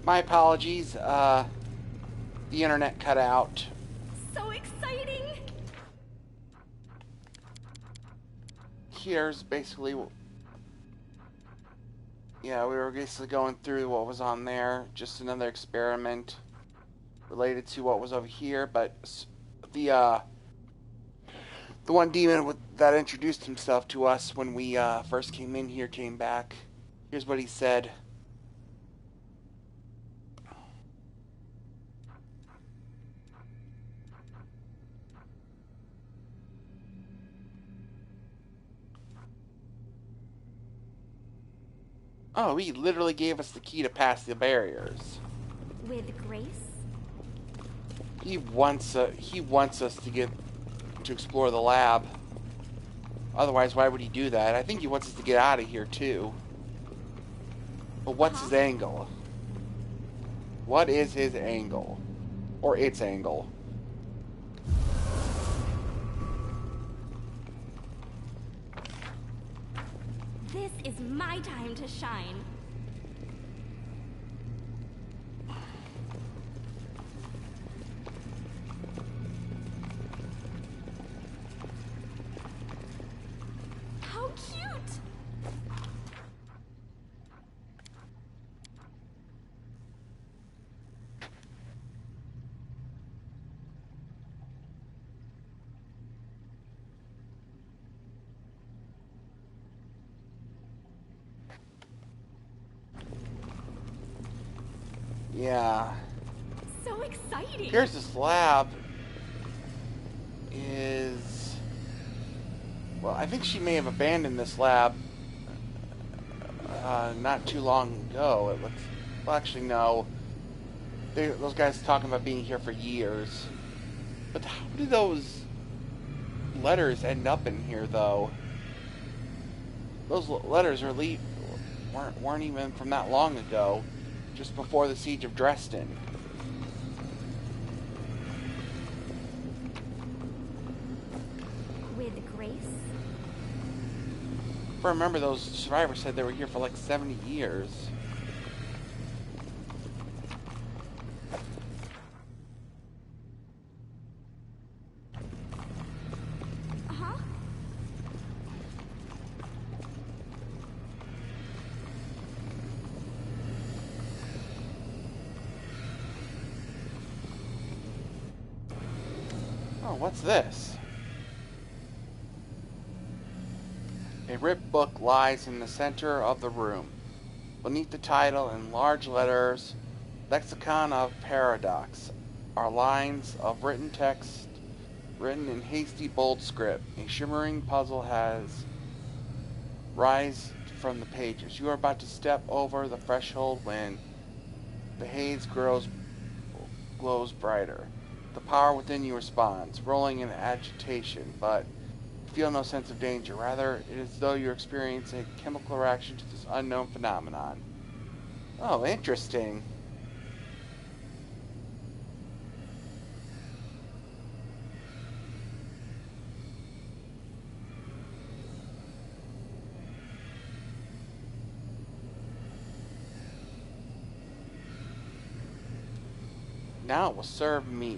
My apologies. The internet cut out. So exciting! Here's basically, yeah, we were basically going through what was on there. Just another experiment related to what was over here, but the the one demon that introduced himself to us when we first came in here came back. Here's what he said. Oh, he literally gave us the key to pass the barriers. With grace? He wants us to get to explore the lab. Otherwise, why would he do that? I think he wants us to get out of here too. But what's his angle? What is his angle? Or its angle? This is my time to shine. How cute! Yeah. So exciting! Here's this lab. Is... Well, I think she may have abandoned this lab not too long ago. It looks... Well, actually, no. Those guys talking about being here for years. But how did those letters end up in here, though? Those letters weren't even from that long ago. Just before the siege of Dresden. With grace? If I remember, those survivors said they were here for like 70 years. Huh? Oh, what's this? A ripped book lies in the center of the room. Beneath the title, in large letters, Lexicon of Paradox, are lines of written text written in hasty, bold script. A shimmering puzzle has rise from the pages. You are about to step over the threshold when the haze glows brighter. The power within you responds, rolling in agitation, but you feel no sense of danger. Rather, it is as though you experience a chemical reaction to this unknown phenomenon. Oh, interesting. Now it will serve me.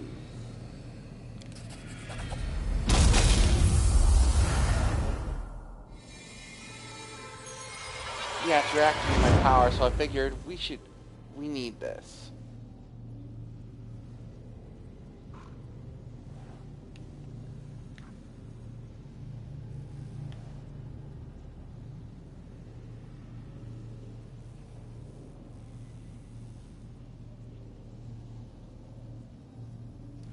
Yeah, it's reacting to my power, so I figured we need this.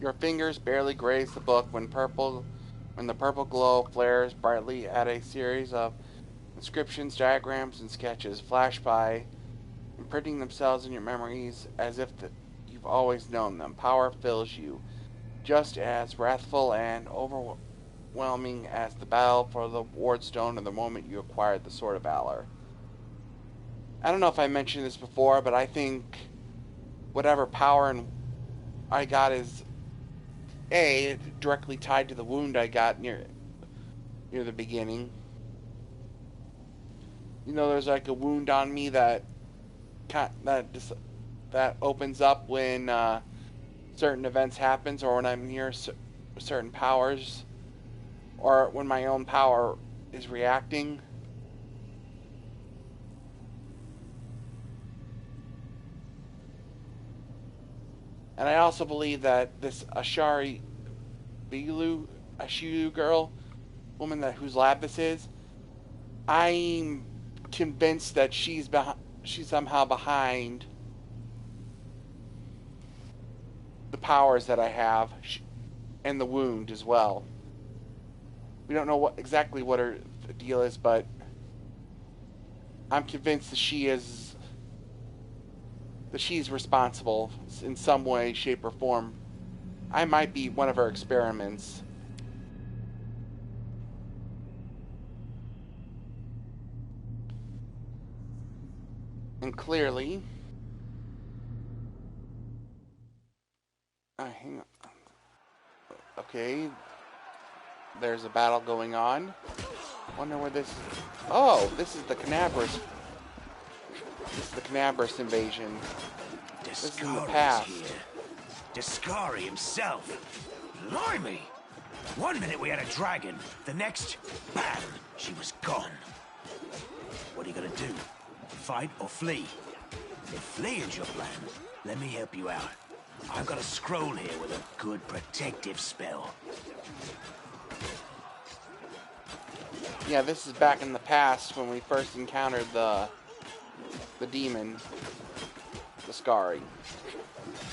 Your fingers barely graze the book when the purple glow flares brightly at a series of inscriptions, diagrams, and sketches flash by, imprinting themselves in your memories as if you've always known them. Power fills you, just as wrathful and overwhelming as the battle for the Wardstone and the moment you acquired the Sword of Valor. I don't know if I mentioned this before, but I think whatever power I got is directly tied to the wound I got near the beginning. You know, there's like a wound on me that that opens up when certain events happens, or when I'm near certain powers, or when my own power is reacting. And I also believe that this Ashari Ashilu girl, woman whose lab this is, I'm convinced that she's somehow behind the powers that I have, and the wound as well. We don't know exactly what her deal is, but I'm convinced that she's responsible in some way, shape, or form. I might be one of her experiments. And clearly, hang on. Okay, there's a battle going on. Wonder where this is. Oh, this is the Canabras. This is the Canabras invasion. This is in the past. Here. Descari himself. Blimey! One minute we had a dragon, the next, bam, she was gone. What are you gonna do? Fight or flee? If fleeing's your plan, let me help you out. I've got a scroll here with a good protective spell. Yeah, this is back in the past when we first encountered the demon, the Scari.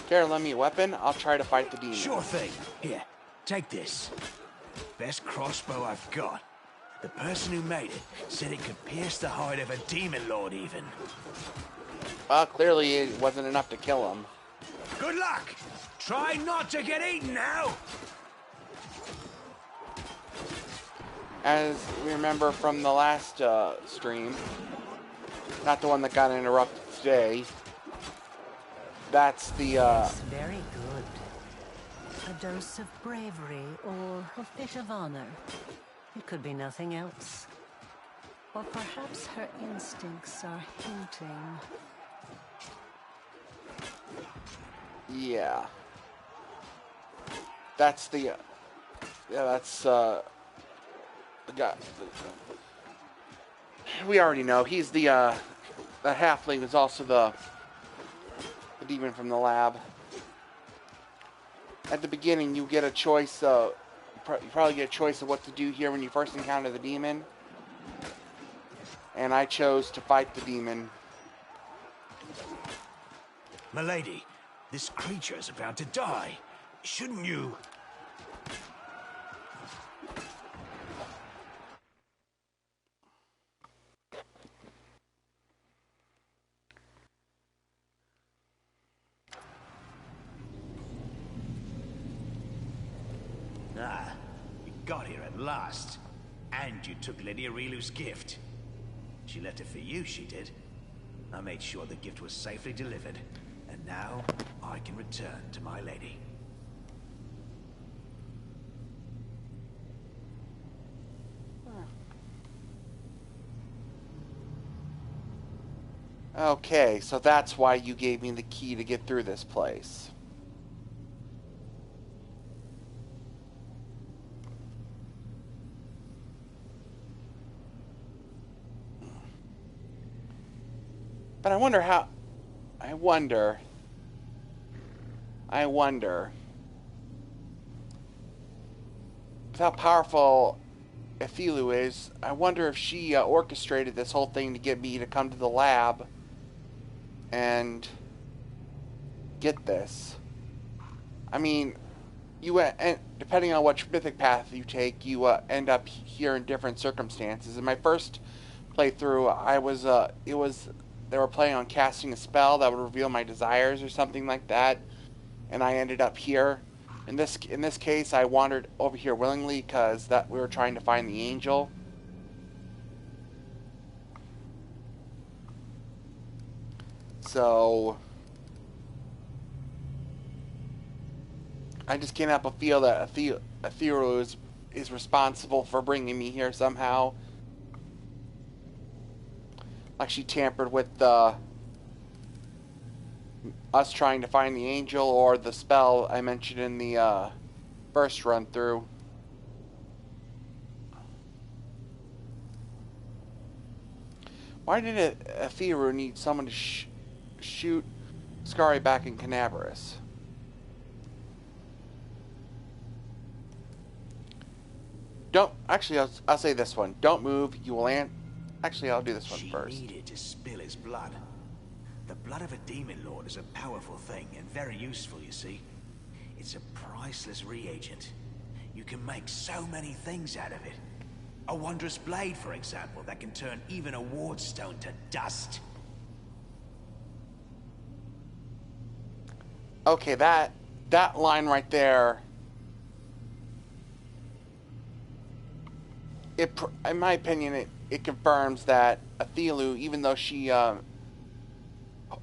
Care to lend me a weapon? I'll try to fight the demon. Sure thing. Here, take this. Best crossbow I've got. The person who made it said it could pierce the hide of a demon lord even. Well, clearly it wasn't enough to kill him. Good luck! Try not to get eaten now! As we remember from the last stream, not the one that got interrupted today, that's the Yes, very good. A dose of bravery or a bit of honor. It could be nothing else. Or perhaps her instincts are hinting. Yeah. That's the that's the guy. We already know he's the halfling is also the demon from the lab. At the beginning, you get a choice. You probably get a choice of what to do here when you first encounter the demon. And I chose to fight the demon. Milady, this creature is about to die. Shouldn't you? Ah, you got here at last. And you took Lydia Rilu's gift. She left it for you, she did. I made sure the gift was safely delivered. And now, I can return to my lady. Okay, so that's why you gave me the key to get through this place. But I wonder how... I wonder with how powerful Ethilu is, I wonder if she orchestrated this whole thing to get me to come to the lab and get this. I mean, you depending on which mythic path you take, you end up here in different circumstances. In my first playthrough, they were planning on casting a spell that would reveal my desires or something like that, and I ended up here. In this case, I wandered over here willingly because we were trying to find the angel. So I just can't help but feel that Ethiru is responsible for bringing me here somehow. Like she tampered with the us trying to find the angel or the spell I mentioned in the first run through. Why did Etheru need someone to shoot Skari back in Canaveras? Don't, actually, I'll say this one. Don't move, you will actually, I'll do this one first. She needed to spill his blood. The blood of a demon lord is a powerful thing and very useful, you see. It's a priceless reagent. You can make so many things out of it. A wondrous blade, for example, that can turn even a wardstone to dust. Okay, that line right there, in my opinion, it confirms that Etheru, even though she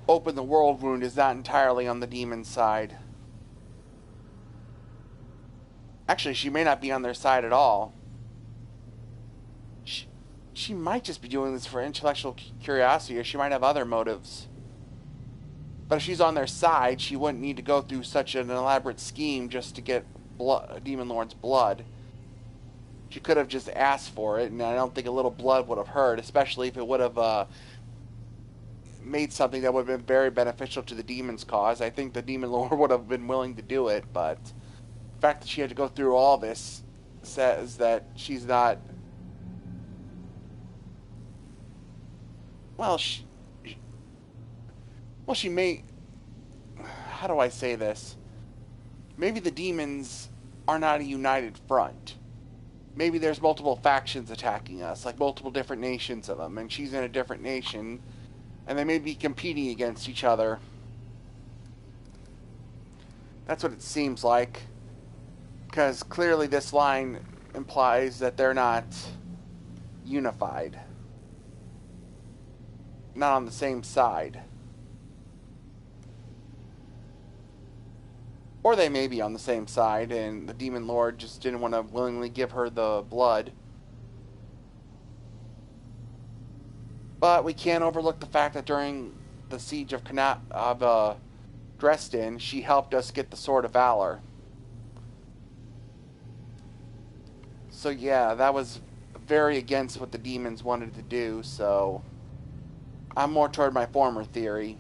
opened the world wound, is not entirely on the demon's side. Actually, she may not be on their side at all. She might just be doing this for intellectual curiosity, or she might have other motives. But if she's on their side, she wouldn't need to go through such an elaborate scheme just to get Demon Lord's blood. She could have just asked for it, and I don't think a little blood would have hurt, especially if it would have made something that would have been very beneficial to the demon's cause. I think the Demon Lord would have been willing to do it, but the fact that she had to go through all this says that she's not... Well, she may... How do I say this? Maybe the demons are not a united front. Maybe there's multiple factions attacking us, like multiple different nations of them, and she's in a different nation, and they may be competing against each other. That's what it seems like, because clearly this line implies that they're not unified. Not on the same side. Or they may be on the same side, and the Demon Lord just didn't want to willingly give her the blood. But we can't overlook the fact that during the siege of Dresden, she helped us get the Sword of Valor. So yeah, that was very against what the demons wanted to do, so I'm more toward my former theory.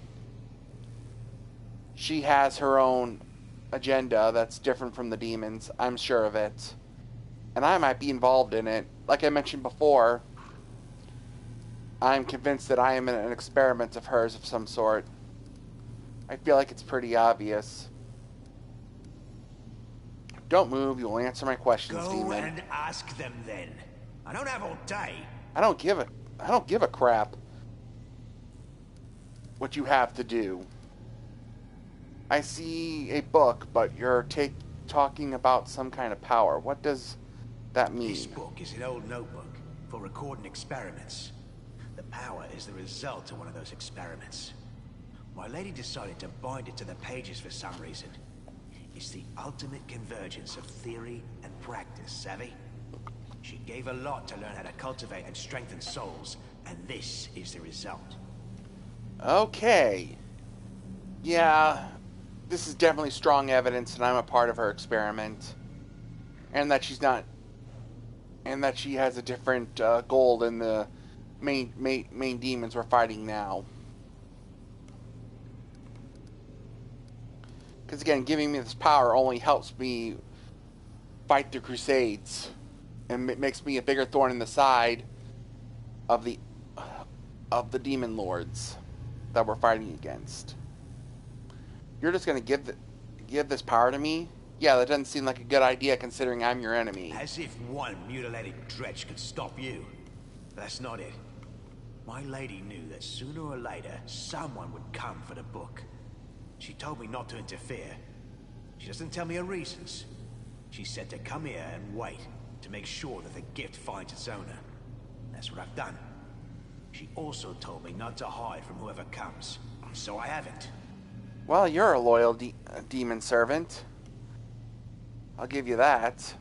She has her own agenda that's different from the demons, I'm sure of it. And I might be involved in it. Like I mentioned before, I'm convinced that I am in an experiment of hers of some sort. I feel like it's pretty obvious. Don't move, you'll answer my questions, demon. Go and ask them then. I don't have all day. I don't give a crap what you have to do. I see a book, but you're talking about some kind of power. What does that mean? This book is an old notebook for recording experiments. The power is the result of one of those experiments. My lady decided to bind it to the pages for some reason. It's the ultimate convergence of theory and practice, savvy? She gave a lot to learn how to cultivate and strengthen souls, and this is the result. Okay. Yeah, this is definitely strong evidence that I'm a part of her experiment. And that she's not... And that she has a different goal than the main demons we're fighting now. Because again, giving me this power only helps me fight the Crusades. And it makes me a bigger thorn in the side of the demon lords that we're fighting against. You're just going to give this power to me? Yeah, that doesn't seem like a good idea considering I'm your enemy. As if one mutilated dretch could stop you. That's not it. My lady knew that sooner or later, someone would come for the book. She told me not to interfere. She doesn't tell me her reasons. She said to come here and wait, to make sure that the gift finds its owner. That's what I've done. She also told me not to hide from whoever comes, so I haven't. Well, you're a loyal demon servant. I'll give you that.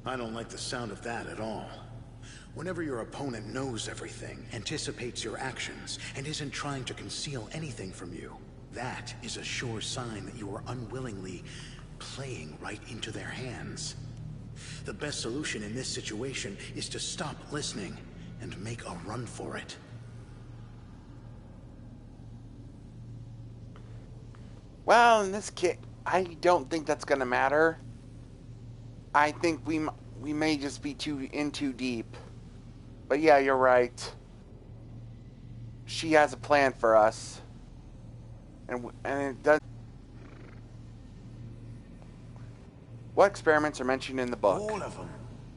I don't like the sound of that at all. Whenever your opponent knows everything, anticipates your actions, and isn't trying to conceal anything from you, That is a sure sign that you are unwillingly playing right into their hands. The best solution in this situation is to stop listening and make a run for it. Well, in this case, I don't think that's gonna matter. I think we may just be too deep. But yeah, you're right. She has a plan for us, and it does. What experiments are mentioned in the book? All of them.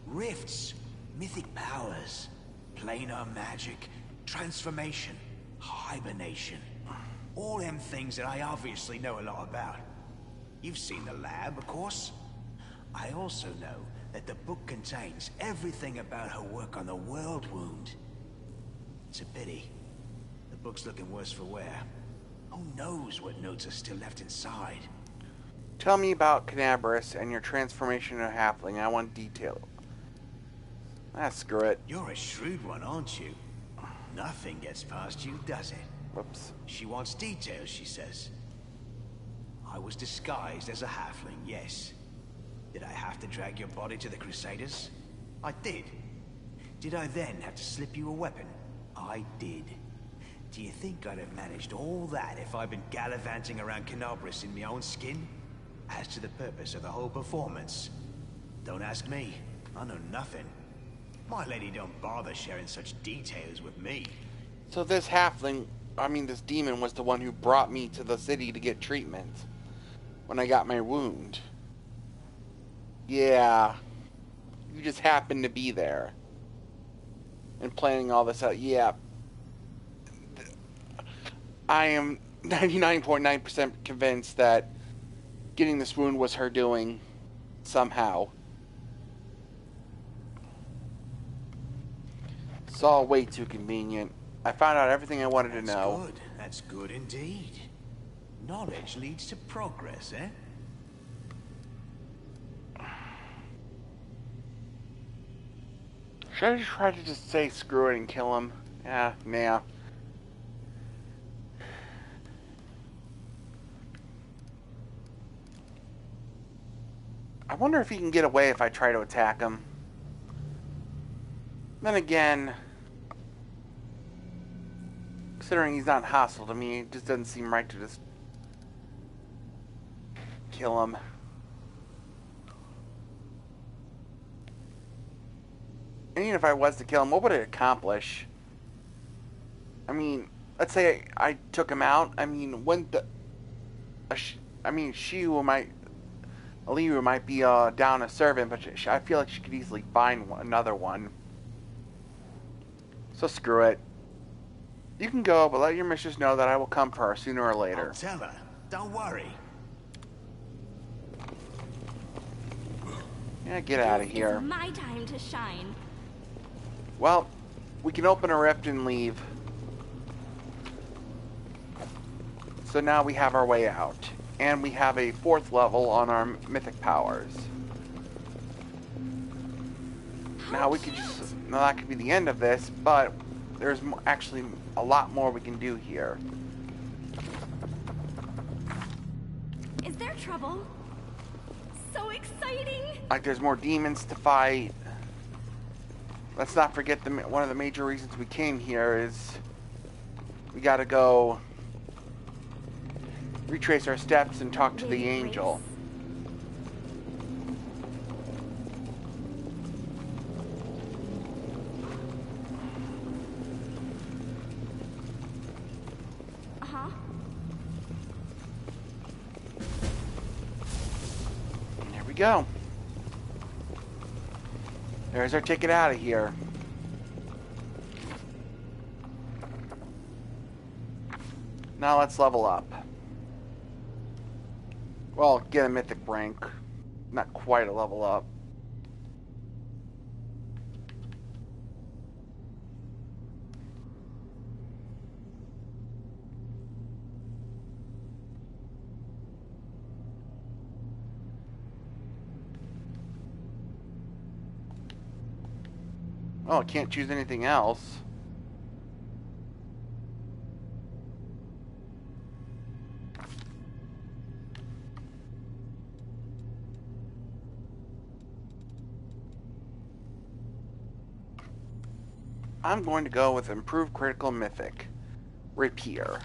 Rifts, mythic powers, planar magic, transformation, hibernation. All them things that I obviously know a lot about. You've seen the lab, of course. I also know that the book contains everything about her work on the World Wound. It's a pity. The book's looking worse for wear. Who knows what notes are still left inside? Tell me about Cannabis and your transformation into a halfling. I want detail. Ah, screw it. You're a shrewd one, aren't you? Nothing gets past you, does it? Whoops. She wants details, she says. I was disguised as a halfling, yes. Did I have to drag your body to the Crusaders? I did. Did I then have to slip you a weapon? I did. Do you think I'd have managed all that if I'd been gallivanting around Cannabis in my own skin? As to the purpose of the whole performance, don't ask me. I know nothing. My lady don't bother sharing such details with me. So this halfling, this demon was the one who brought me to the city to get treatment when I got my wound. Yeah. You just happened to be there. And planning all this out. Yeah. I am 99.9% convinced that getting this wound was her doing somehow. It's all way too convenient. I found out everything I wanted to know. Good. That's good indeed. Knowledge leads to progress, eh? Should I just try to just say screw it and kill him? Yeah, nah. I wonder if he can get away if I try to attack him. Then again, considering he's not hostile to me, it just doesn't seem right to just kill him. And even if I was to kill him, what would it accomplish? Let's say I took him out. Wouldn't the... Aliyu might be down a servant, but I feel like she could easily find another one. So screw it. You can go, but let your mistress know that I will come for her sooner or later. I'll tell her. Don't worry. Yeah, get out of here. It's my time to shine. Well, we can open a rift and leave. So now we have our way out. And we have a 4th level on our mythic powers. Now we could just... Now that could be the end of this, but there's actually a lot more we can do here. Is there trouble? So exciting! Like there's more demons to fight. Let's not forget one of the major reasons we came here is we gotta go retrace our steps and talk to the angel. Uh-huh. There we go. There's our ticket out of here. Now let's level up. Well, get a mythic rank. Not quite a level up. Oh, I can't choose anything else. I'm going to go with improved critical mythic. Rapier.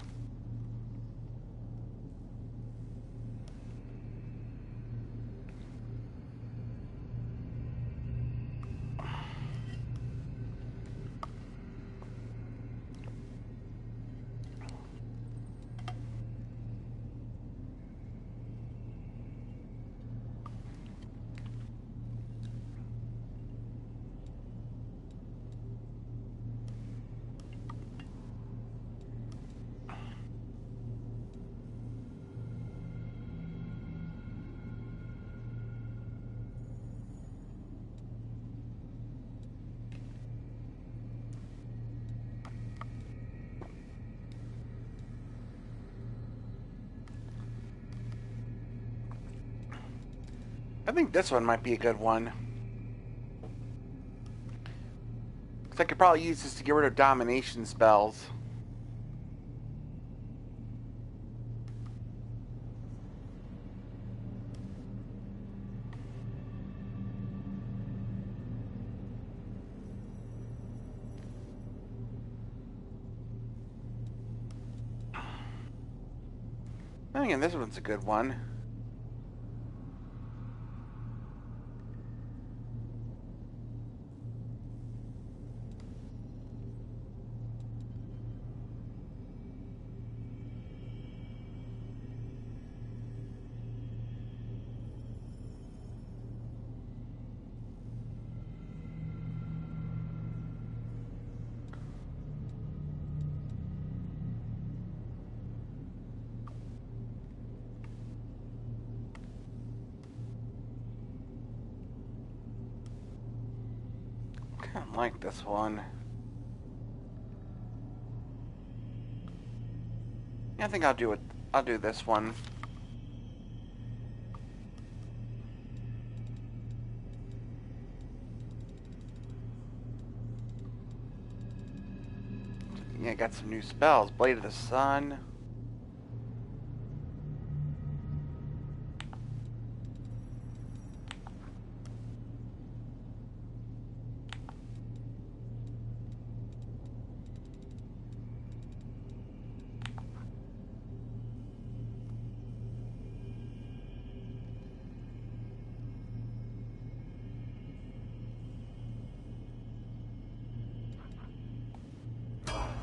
I think this one might be a good one. Because I could probably use this to get rid of domination spells. I think this one's a good one. I don't like this one. Yeah, I think I'll do it. I'll do this one. Yeah, got some new spells. Blade of the Sun.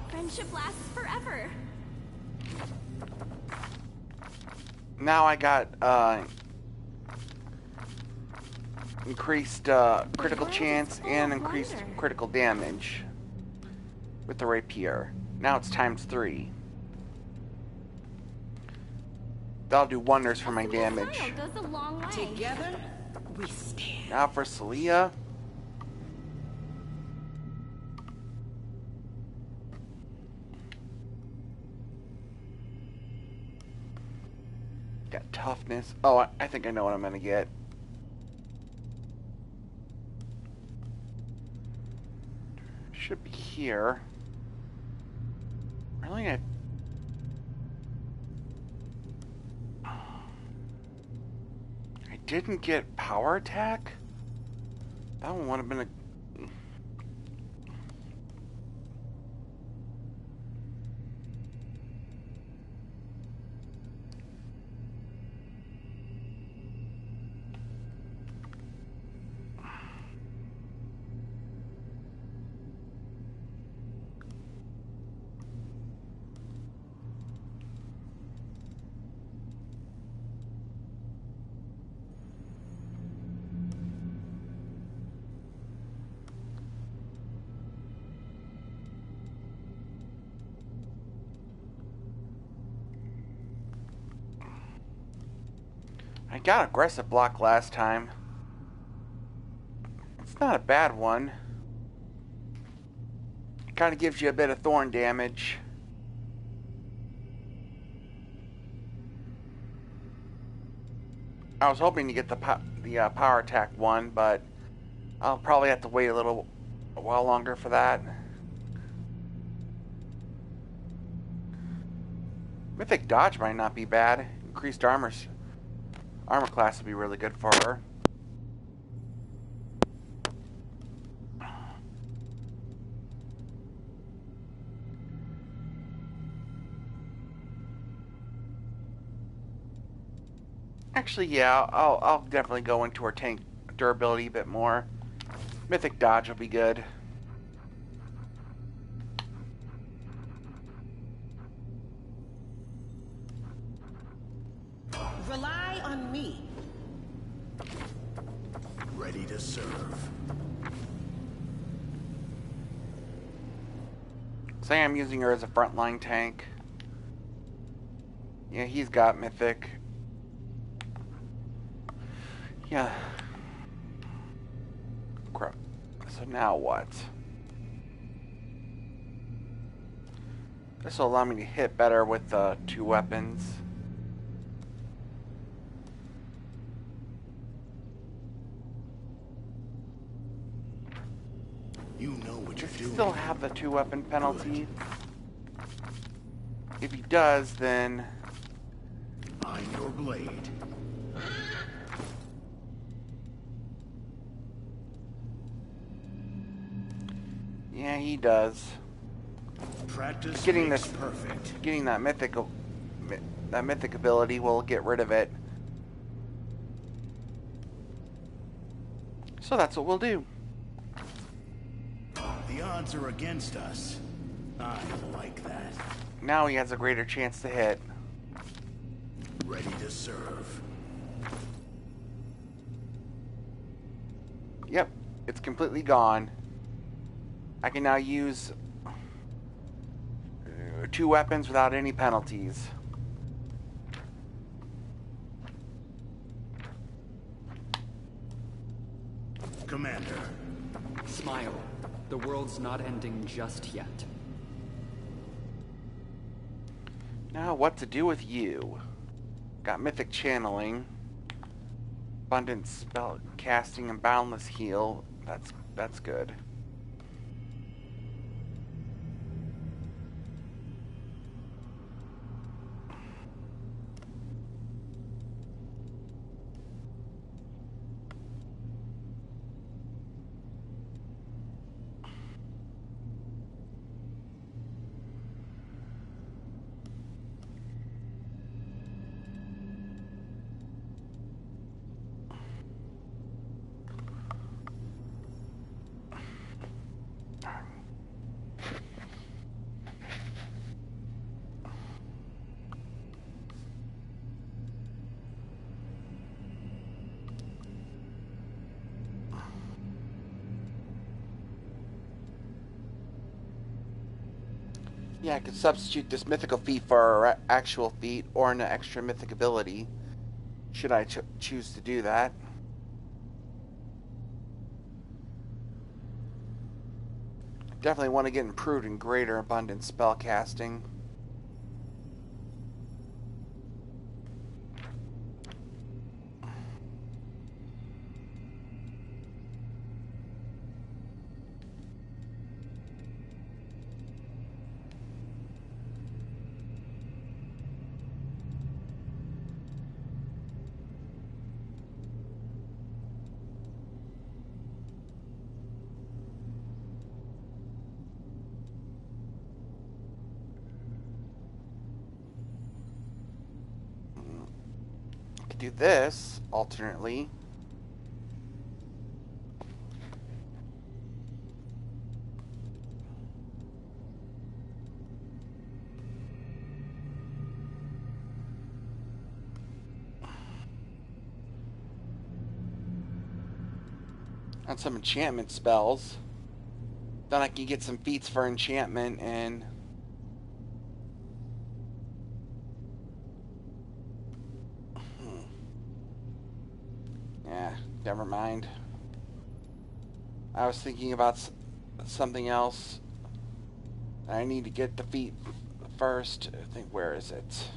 Friendship lasts forever. Now I got increased critical chance and increased critical damage with the rapier. Now it's ×3. That'll do wonders for my damage. Goes a long way. Together, we stand. Now for Celia. Got toughness. Oh, I think I know what I'm gonna get. Should be here. Really? I didn't get power attack? That one would have been a... I got aggressive block last time. It's not a bad one. It kind of gives you a bit of thorn damage. I was hoping to get the power attack one, but I'll probably have to wait a while longer for that. Mythic dodge might not be bad. Increased armor class would be really good for her. Actually, yeah, I'll definitely go into her tank durability a bit more. Mythic dodge will be good. Rely on me. Ready to serve. Say I'm using her as a frontline tank. Yeah, he's got mythic. Yeah. Crap. So now what? This will allow me to hit better with the two weapons. You know what you're Does he doing. still have the two weapon penalty? If he does, then I'm your blade. yeah, he does. Practice Getting makes this perfect. Getting that mythic ability will get rid of it. So that's what we'll do. The odds are against us. I like that. Now he has a greater chance to hit. Ready to serve. Yep, it's completely gone. I can now use two weapons without any penalties. Commander. Smile. The world's not ending just yet. Now what to do with you? Got mythic channeling, abundant spell casting, and boundless heal. That's good. Yeah, I could substitute this mythical feat for our actual feat or an extra mythic ability, should I choose to do that. Definitely want to get improved in greater abundant spell casting. Could do this alternately. On some enchantment spells. Then I can get some feats for enchantment and yeah, never mind. I was thinking about something else. I need to get the feat first. I think, where is it?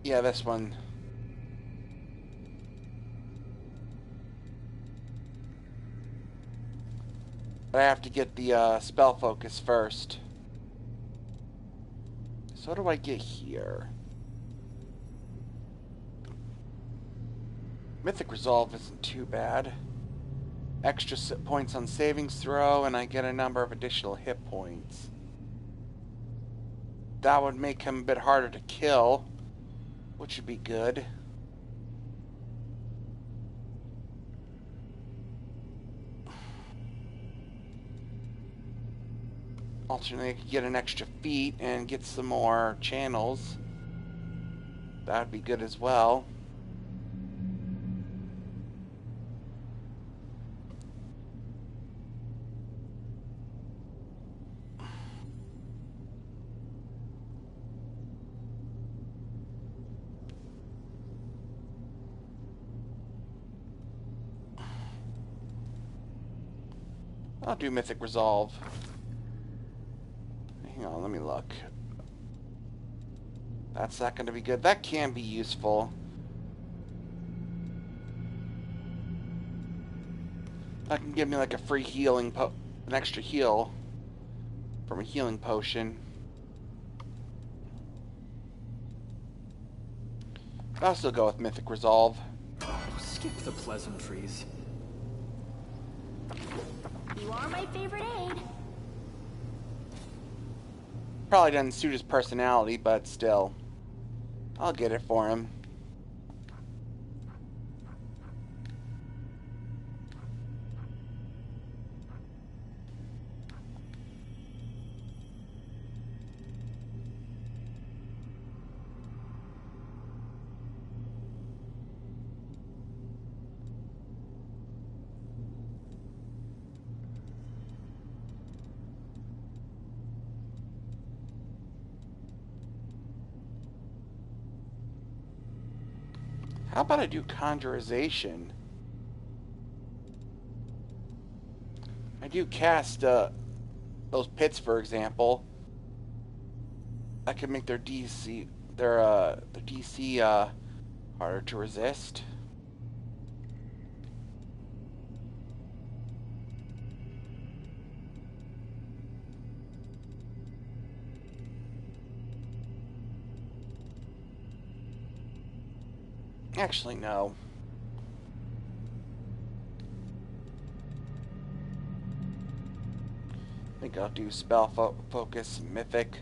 Yeah, this one. But I have to get the spell focus first. So what do I get here? Mythic Resolve isn't too bad. extra points on savings throw, and I get a number of additional hit points. That would make him a bit harder to kill, which would be good. Alternately, I could get an extra feat and get some more channels. That would be good as well. I'll do Mythic Resolve. Hang on, let me look. That's not going to be good. That can be useful. That can give me like a free healing an extra heal from a healing potion. I'll still go with Mythic Resolve. Skip the pleasantries. You are my favorite aide. Probably doesn't suit his personality, but still. I'll get it for him. How about I do Conjurization? I do cast those pits, for example. I can make their DC harder to resist. Actually, no. I think I'll do Spell Focus, Mythic.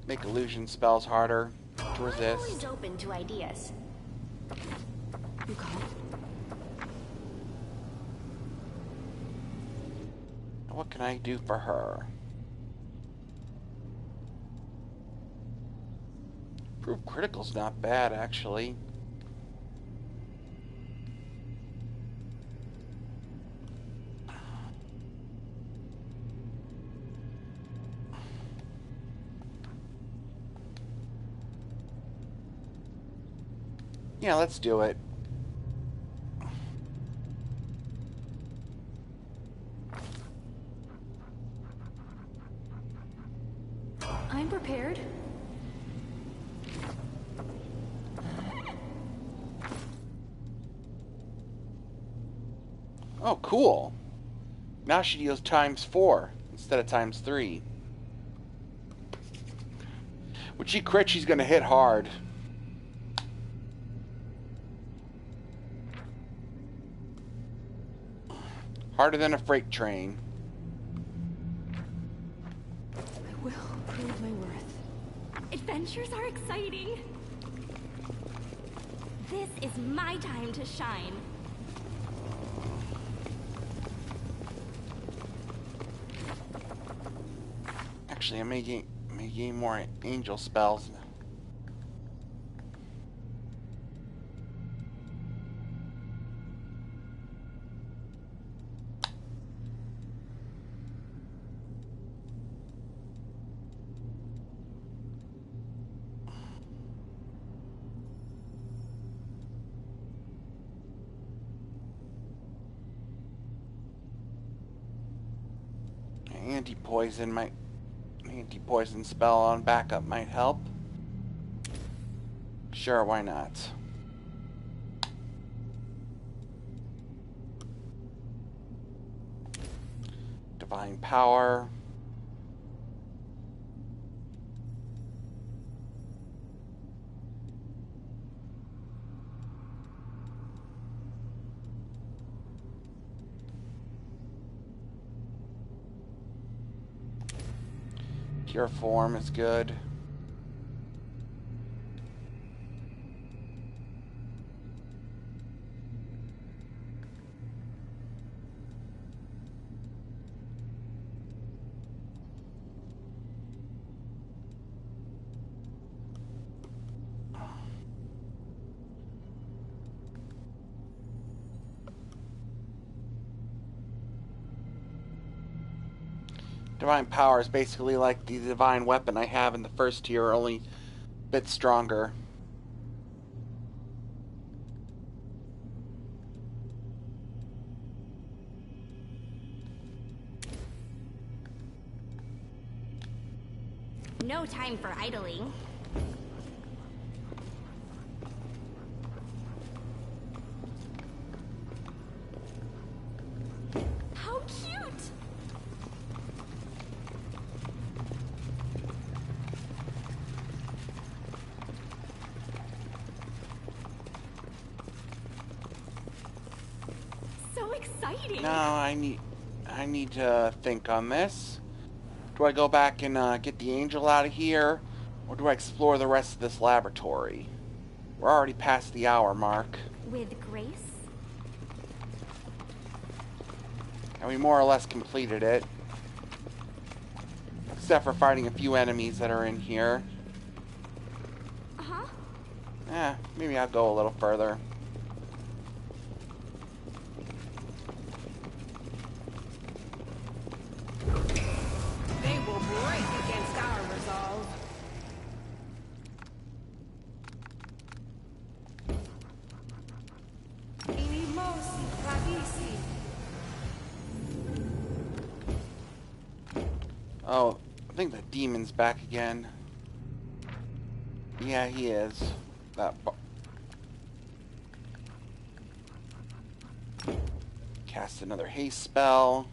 Make illusion spells harder to I'm always resist. open to ideas. You called? What can I do for her? Proof Critical's not bad, actually. Yeah, let's do it. I'm prepared. Oh, cool. Now she deals ×4 instead of ×3. When she crits, she's going to hit hard. Harder than a freight train. I will prove my worth. Adventures are exciting. This is my time to shine. Actually, I may gain more angel spells. Anti-poison spell on backup might help. Sure, why not? Divine Power. Pure form is good. Divine power is basically like the divine weapon I have in the first tier, only a bit stronger. No time for idling. How cute! So exciting! No, I need to think on this. Do I go back and get the angel out of here, or do I explore the rest of this laboratory? We're already past the hour mark. With grace? And we more or less completed it. Except for fighting a few enemies that are in here. Uh-huh. Maybe I'll go a little further. They will break against our resolve. Inimosi Radisi. Oh, I think the demon's back again. Yeah, he is. Cast another haste spell.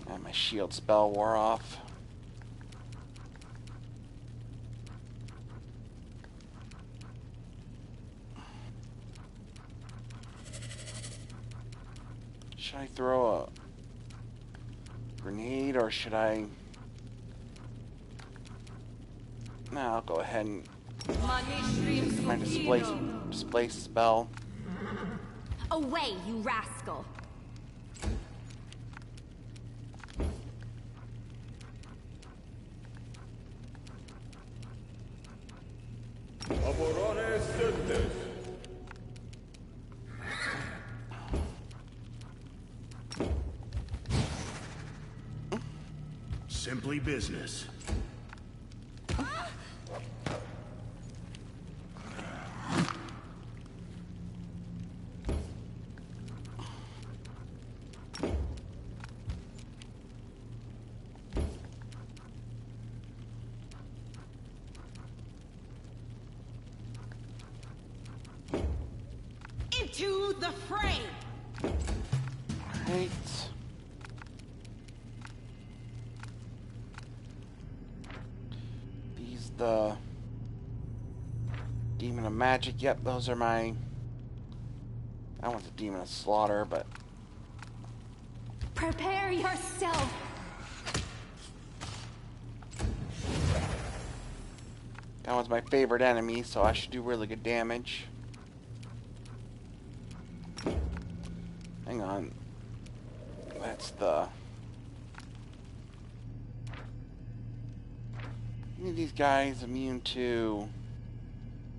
And my shield spell wore off. Should I throw a grenade, or should I... No, I'll go ahead and my displace spell. Away, you rascal! Simply business. Into the fray! Right. These the Demon of Magic. Yep, those are my... I want the Demon of Slaughter, but... Prepare yourself! That was my favorite enemy, so I should do really good damage. Hang on. That's the... Any of these guys immune to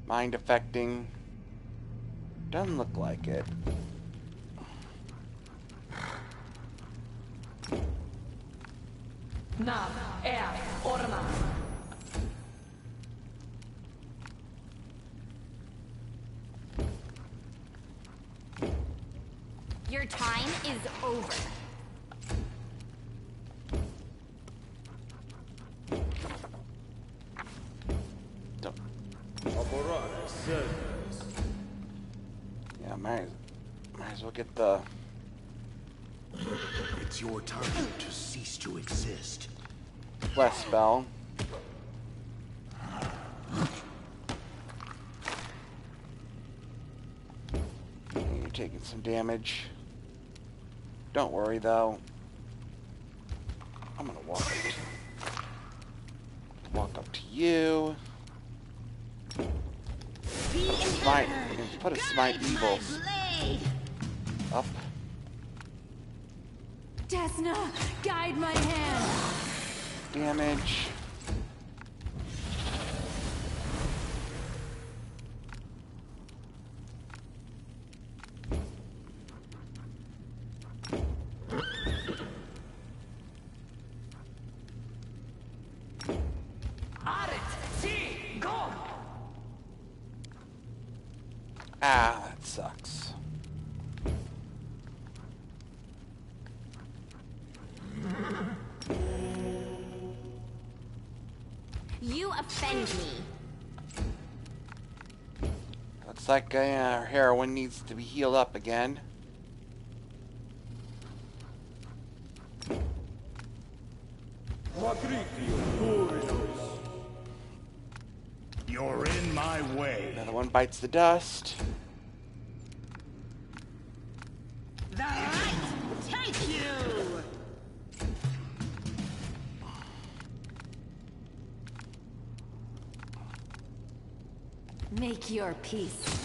mind affecting? Doesn't look like it. Na, Orma. Your time is over. Don't. Yeah, might as well get the... It's your time to cease to exist. Bless spell. taking some damage. Don't worry though. I'm gonna walk up to you. Smite. I'm gonna put a smite evils up. Desna, guide my hand. Damage. Ah, that sucks. You offend me. Looks like our heroine needs to be healed up again. You're in my way. Another one bites the dust. The light take you! Make your peace.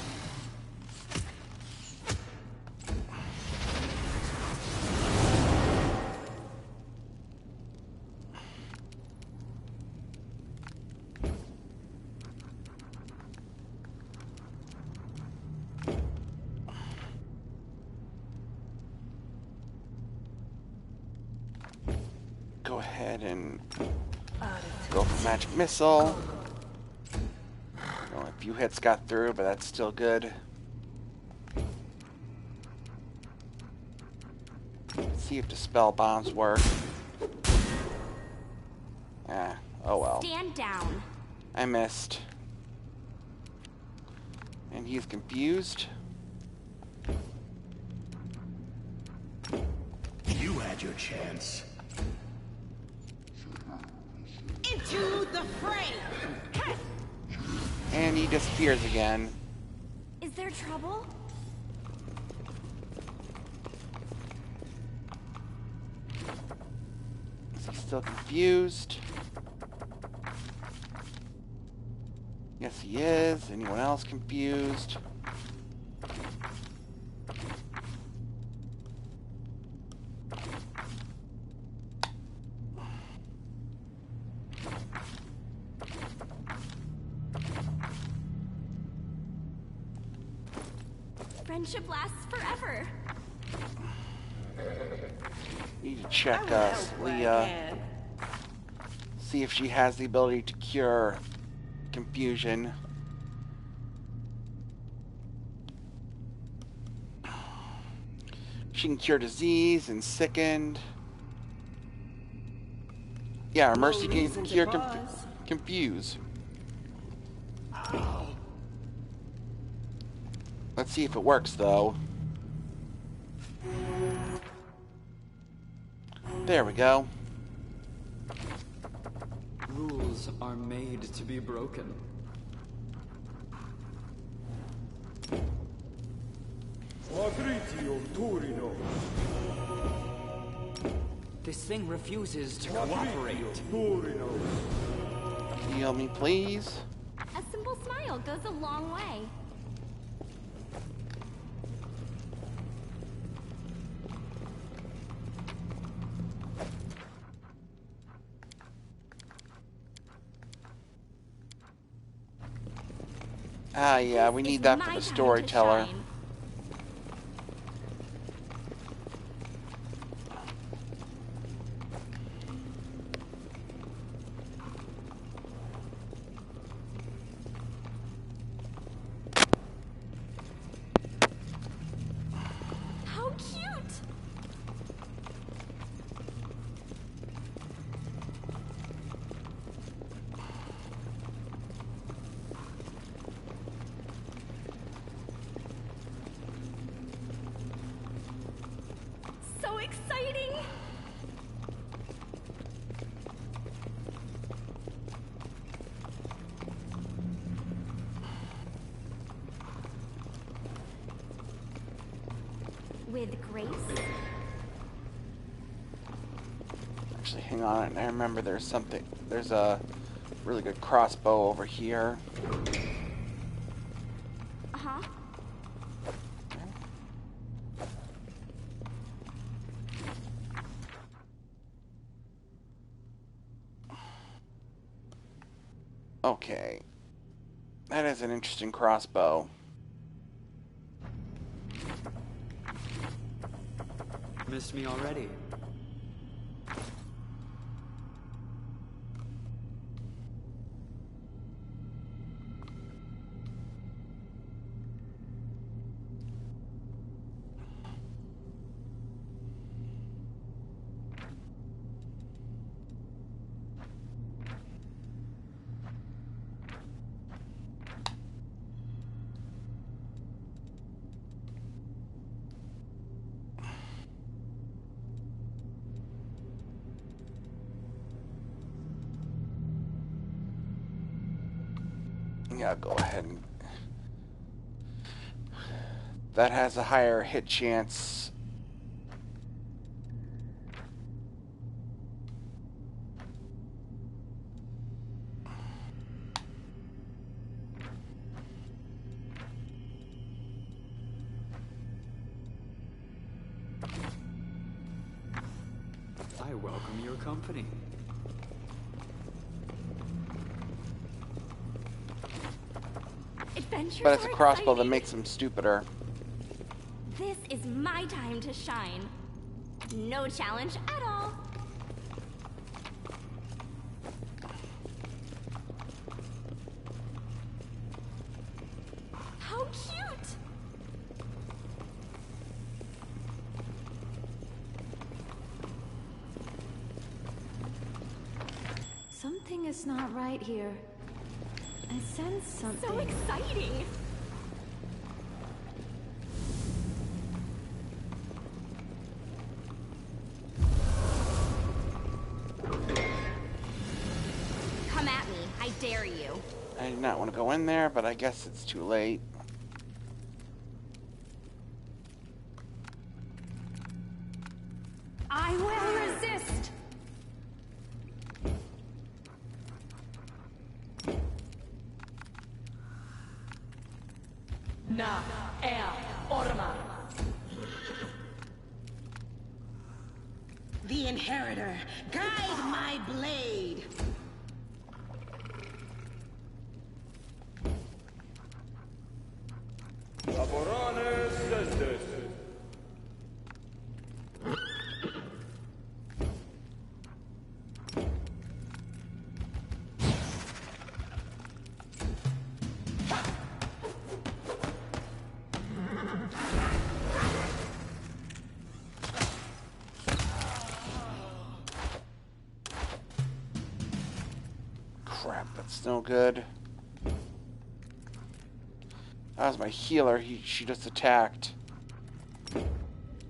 Go ahead and go for magic missile. Only a few hits got through, but that's still good. Let's see if the spell bombs work. Ah, oh well. Stand down. I missed. And he's confused. You had your chance. Into the fray! And he disappears again. Is there trouble? Is he still confused? Yes, he is. Anyone else confused? Friendship lasts forever. Need to check I will help where I Leah. can. See if she has the ability to cure confusion. She can cure disease and sickened. Yeah, her mercy can reason to cure pause. confuse. Let's see if it works though. There we go. Rules are made to be broken. This thing refuses to cooperate. Heal me, please. A simple smile goes a long way. Ah, yeah, we need that for the storyteller. How cute! So exciting! with grace. Actually, hang on. I remember there's a really good crossbow over here. Uh-huh. Okay. That is an interesting crossbow. Missed me already. Yeah, go ahead and... That has a higher hit chance. I welcome your company. Adventures But it's a are crossbow that exciting. makes him stupider. This is my time to shine. No challenge at all. How cute! Something is not right here. I sense something. So exciting! Come at me, I dare you. I do not want to go in there, but I guess it's too late. I will resist! Na el Orma. The Inheritor, guide my blade. Crap, that's no good. That was my healer. She just attacked.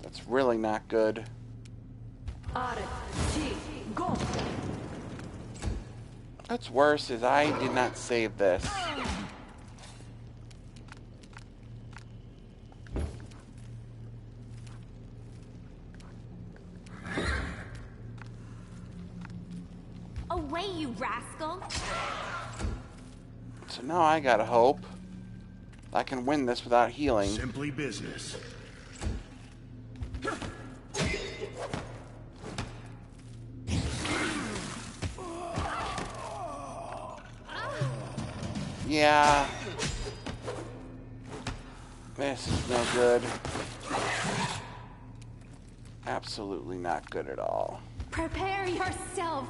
That's really not good. What's worse is I did not save this. Away, you rascal! So now I gotta hope I can win this without healing. Simply business. Yeah. This is no good. Absolutely not good at all. Prepare yourself!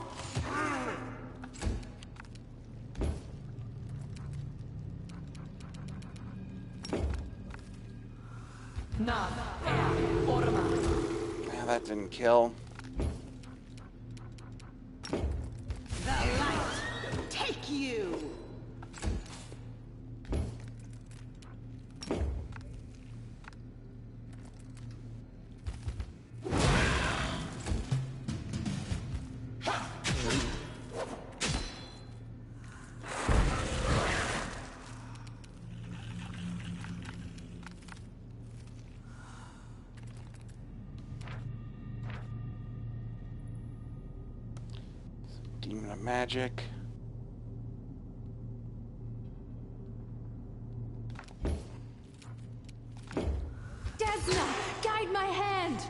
Na el Orma. Yeah, that didn't kill. The light, take you. Demon of Magic. Desna, guide my hand!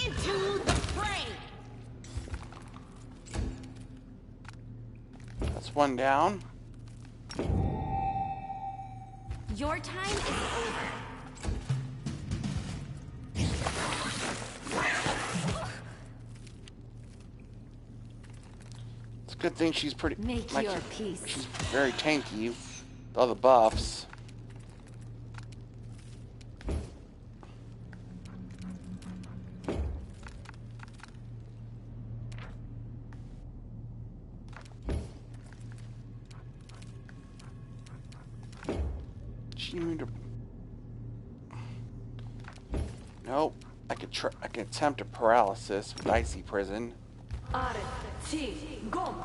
Into the fray! That's one down. Your time is over. It's a good thing she's pretty... Make like, your peace. she's very tanky with all the buffs. She moved to... Nope. I could attempt a paralysis with Icy Prison. Go!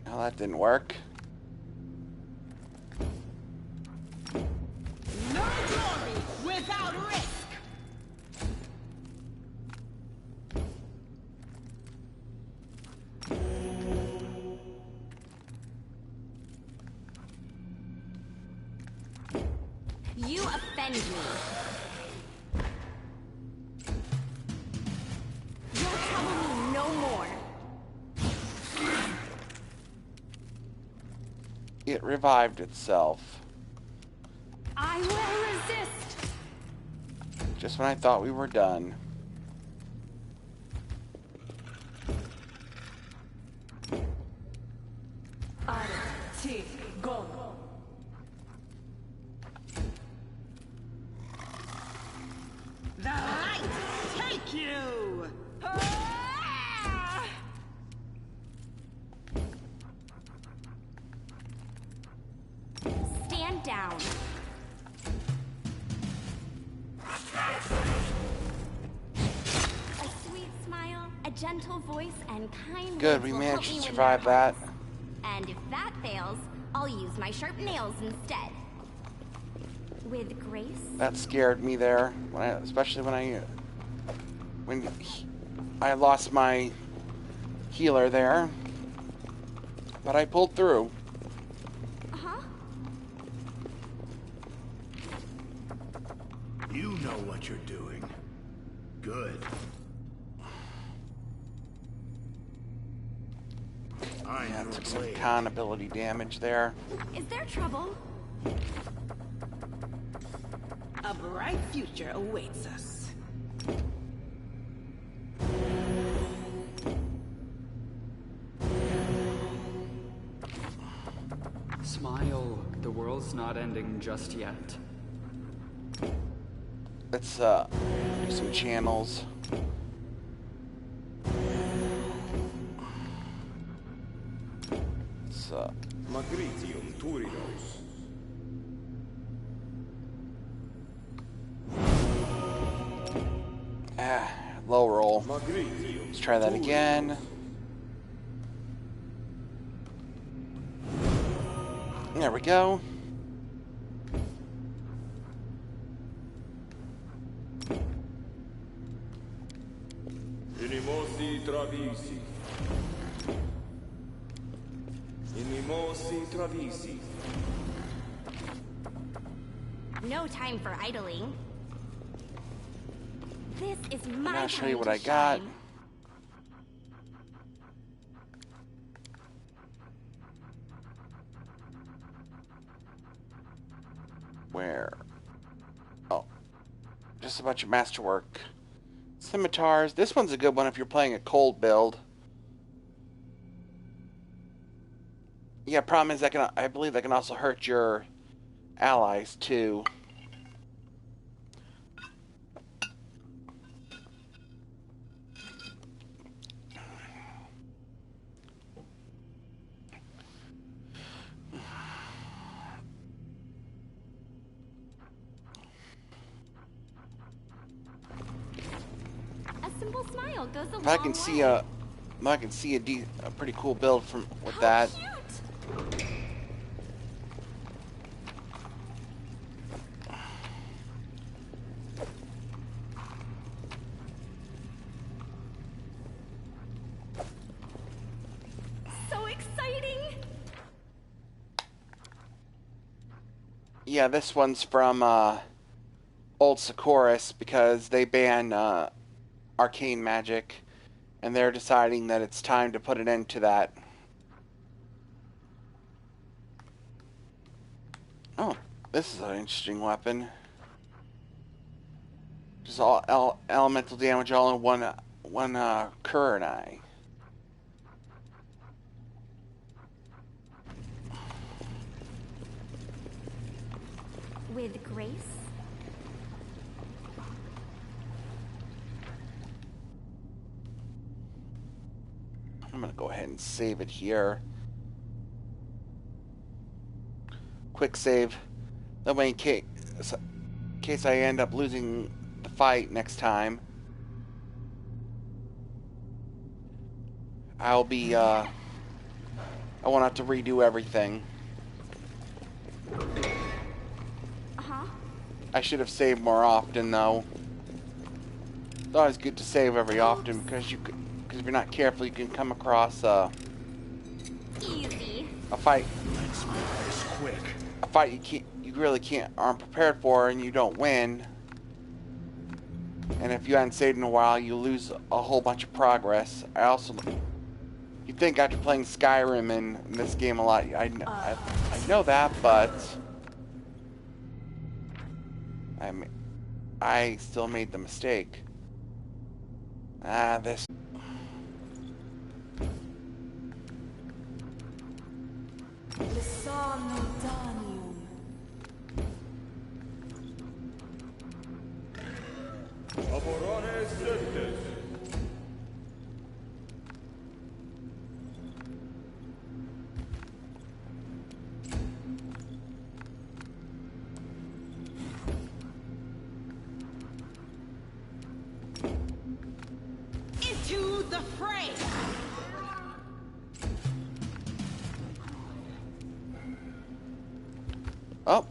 No, that didn't work. No glory without risk! You offend me. You'll trouble me no more. It revived itself. I will resist! Just when I thought we were done. Go! The light take you! Stand down. A sweet smile, a gentle voice, and kind Good, words we will managed help to me win survive their that. hearts. And if that fails, I'll use my sharp nails instead. With grace. That scared me there, especially when I lost my healer there. But I pulled through. Huh? You know what you're doing. Good. I Yeah, never took some played. con ability damage there. Is there trouble? A bright future awaits us. Smile. The world's not ending just yet. Let's do some channels. Let's Magritium Turidos. low roll. Magritium. Let's try that again. There we go. Inimosi Travisi. Inimosi Travisi. No time for idling. This is my I'll show time you what to I got. shine. Where? Oh. Just a bunch of masterwork. Scimitars. This one's a good one if you're playing a cold build. Yeah, problem is I believe that can also hurt your allies too. simple smile goes a If long I can way. see a pretty cool build from with How that. cute. So exciting. Yeah, this one's from Old Socorus because they ban arcane magic, and they're deciding that it's time to put an end to that. Oh, this is an interesting weapon. Just all elemental damage all in one Kurenai. With grace. I'm gonna go ahead and save it here. Quick save. That way, in case I end up losing the fight next time, I'll be I won't have to redo everything. Uh-huh. I should have saved more often, though. It's always good to save every often because if you're not careful, you can come across Easy. a fight. Let's make this quick. A fight you really aren't prepared for, and you don't win. And if you haven't saved in a while, you lose a whole bunch of progress. You'd think after playing Skyrim in this game a lot, I know that, but I still made the mistake. This. Aborones Septes. Into the fray! Oh.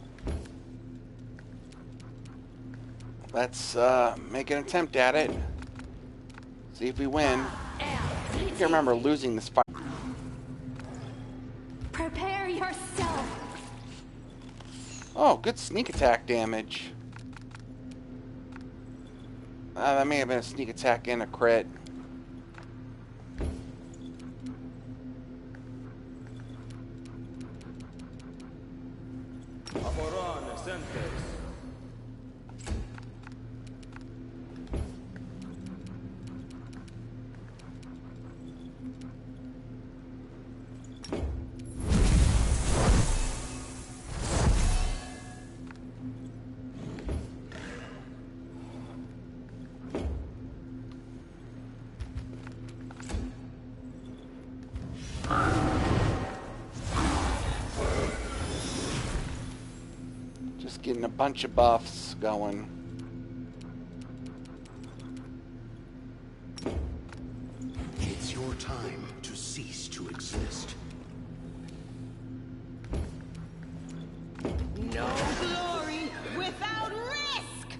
Let's make an attempt at it. See if we win. I can't remember losing this fight. Prepare yourself. Oh, good sneak attack damage. That may have been a sneak attack and a crit. Aborones Septes. Just getting a bunch of buffs going. It's your time to cease to exist. No glory without risk!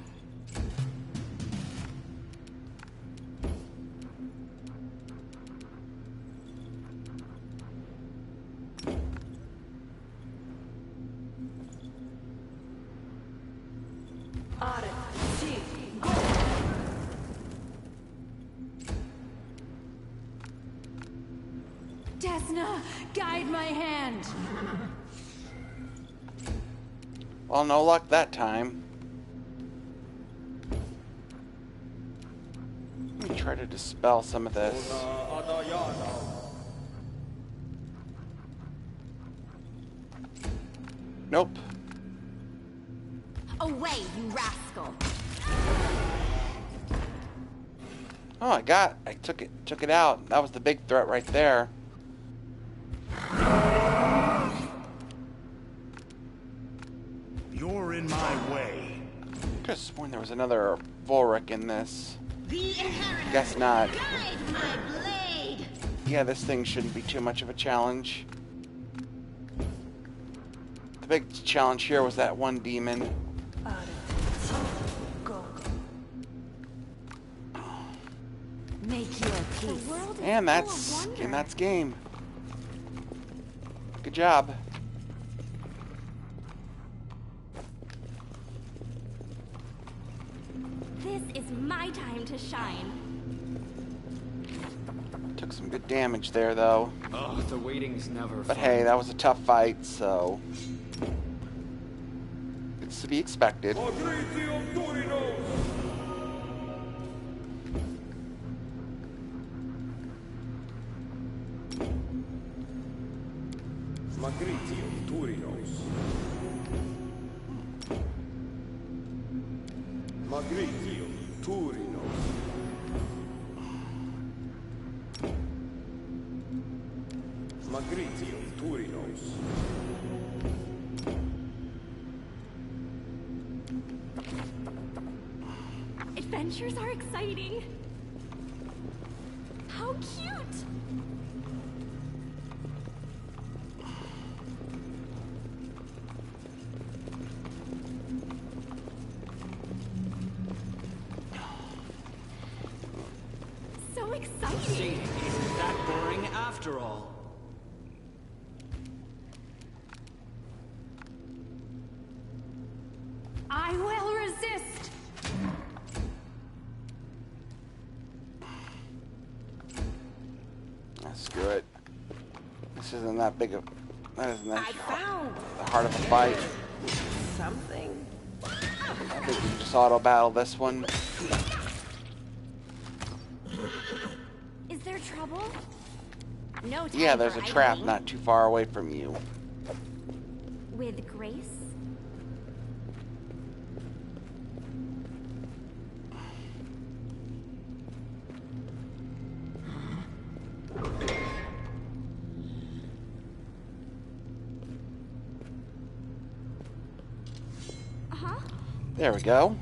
Desna, guide my hand. Well, no luck that time. Let me try to dispel some of this. Adayana. Nope. Away, you rascal. Oh, I took it out. That was the big threat right there. You're in my way. Could have sworn there was another Volric in this. The inheritors Guess not. Guide my blade. Yeah, this thing shouldn't be too much of a challenge. The big challenge here was that one demon. Make your peace. The world is And full of wonder. that's game. Good job. This is my time to shine. Took some good damage there, though. Oh, the waiting's never But fun. hey, that was a tough fight, so it's to be expected. Magritium Durinos! Magritium Durinos. Magritium Durinos. Magritium Durinos. Adventures are exciting. How cute! So exciting! Cheating isn't that boring after all. I will resist. Screw it. This isn't that big of. That isn't that I found hard of a fight. something. I think we can just auto battle this one. Is there trouble? No time Yeah, there's for a trap idling. not too far away from you. With grace? Uh-huh. There we go.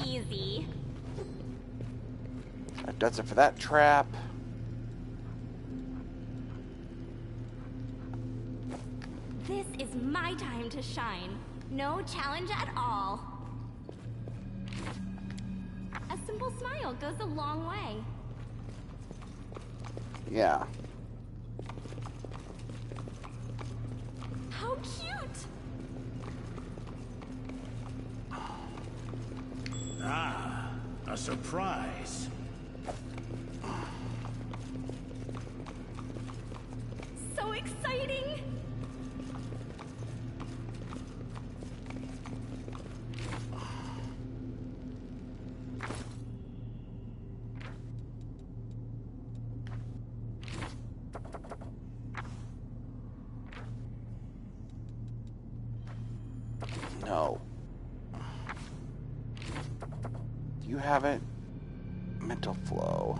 Easy. That does it for that trap. This is my time to shine. No challenge at all. A simple smile goes a long way. Yeah. How cute! Ah, a surprise. So exciting! No. Do you have it? Mental flow.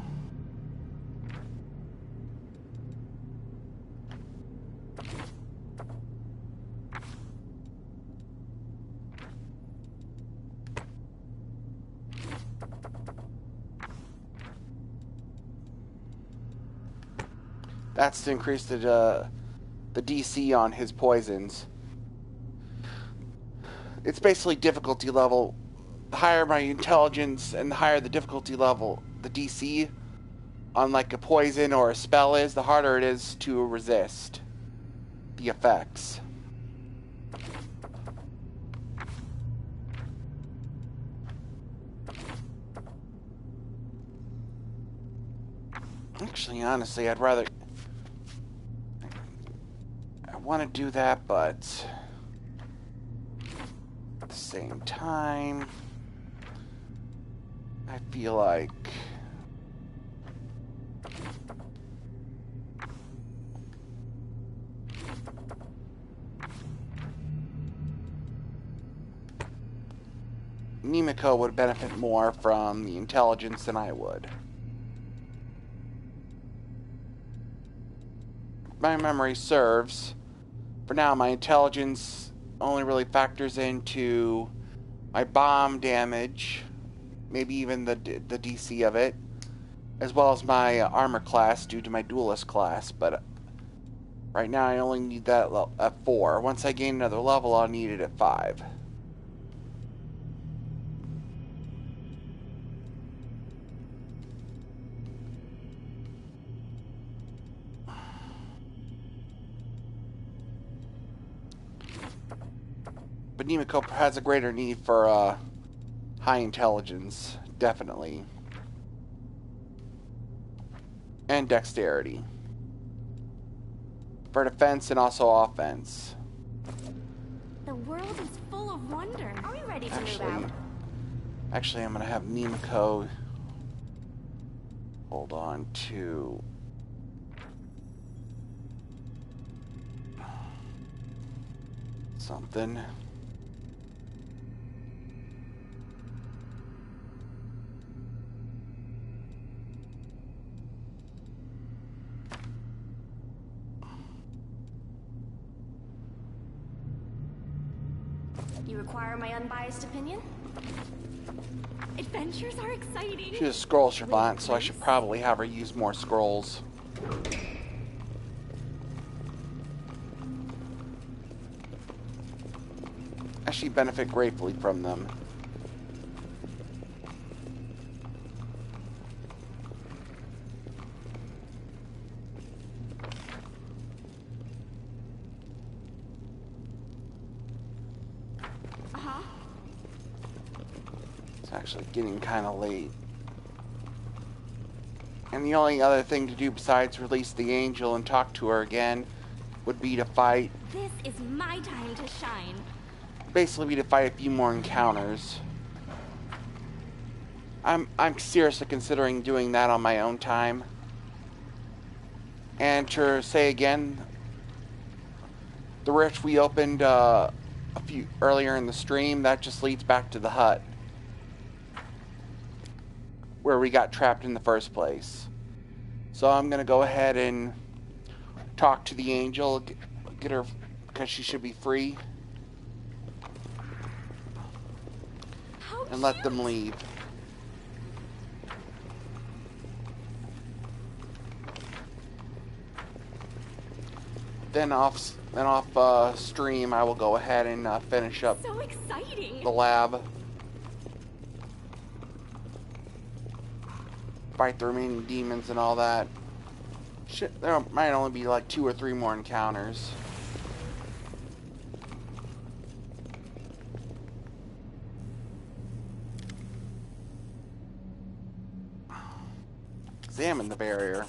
That's to increase the DC on his poisons. It's basically difficulty level. The higher my intelligence and the higher the difficulty level, the DC on like a poison or a spell is, the harder it is to resist the effects. Actually, honestly, I'd rather... I want to do that, but... at the same time... I feel like... Mimiko would benefit more from the intelligence than I would. My memory serves. For now, my intelligence only really factors into my bomb damage, maybe even the DC of it, as well as my armor class due to my duelist class, but right now I only need that at 4. Once I gain another level, I'll need it at 5. But Nemiko has a greater need for high intelligence, definitely. And dexterity. For defense and also offense. The world is full of wonder. Are we ready to move out? Actually, I'm going to have Nemiko hold on to something. You require my unbiased opinion? Adventures are exciting. She's a scroll savant, so I should probably have her use more scrolls. I actually benefit gratefully from them. Actually getting kind of late. And the only other thing to do besides release the angel and talk to her again would be to fight. This is my time to shine. Basically be to fight a few more encounters. I'm seriously considering doing that on my own time. And to say again, the rift we opened a few earlier in the stream, that just leads back to the hut where we got trapped in the first place. So I'm gonna go ahead and talk to the angel, get her, because she should be free, and let them leave. Then off stream, I will go ahead and finish up so exciting. The lab. Fight the remaining demons and all that. Shit, there might only be like 2 or 3 more encounters. Examine the barrier.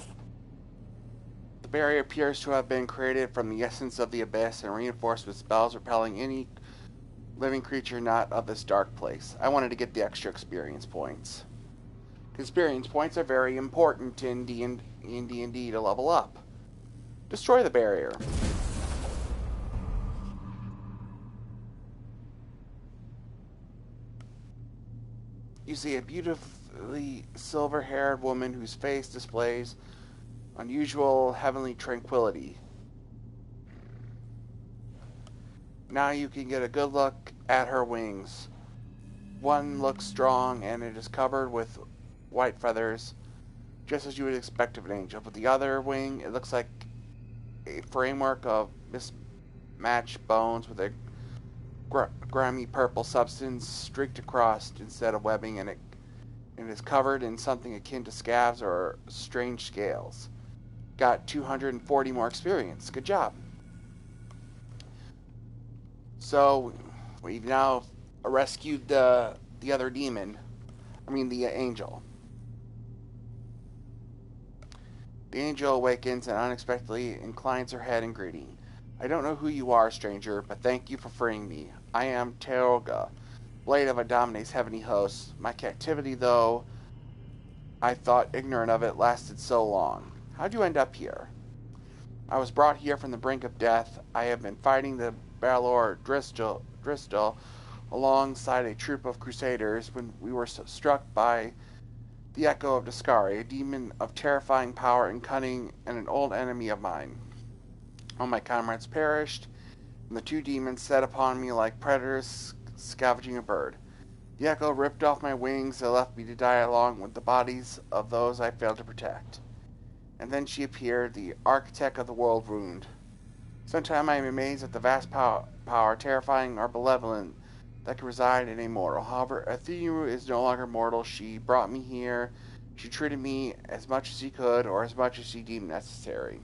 The barrier appears to have been created from the essence of the abyss and reinforced with spells repelling any living creature not of this dark place. I wanted to get the extra experience points. Experience points are very important in D&D to level up. Destroy the barrier. You see a beautifully silver-haired woman whose face displays unusual heavenly tranquility. Now you can get a good look at her wings. One looks strong and it is covered with white feathers, just as you would expect of an angel. But the other wing, it looks like a framework of mismatched bones with a grimy purple substance streaked across instead of webbing, and it is covered in something akin to scabs or strange scales. Got 240 more experience. Good job. So we've now rescued the other demon. I mean the angel. The angel awakens and unexpectedly inclines her head in greeting. I don't know who you are, stranger, but thank you for freeing me. I am Teoga, blade of Adomine's heavenly host. My captivity, though I thought ignorant of it, lasted so long. How'd you end up here? I was brought here from the brink of death. I have been fighting the Balor Dristil alongside a troop of crusaders when we were struck by the Echo of Discari, a demon of terrifying power and cunning and an old enemy of mine. All my comrades perished, and the 2 demons set upon me like predators scavenging a bird. The echo ripped off my wings and left me to die along with the bodies of those I failed to protect. And then she appeared, the architect of the world wound. Sometimes I am amazed at the vast power, terrifying or benevolent, that can reside in a mortal. However, Athena is no longer mortal. She brought me here. She treated me as much as she could, or as much as she deemed necessary.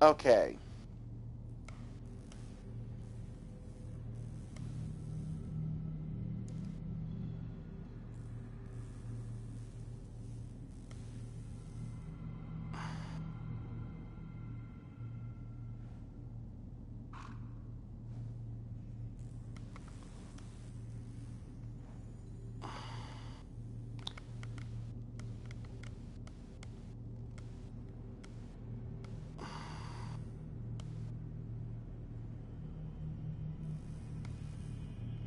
Okay.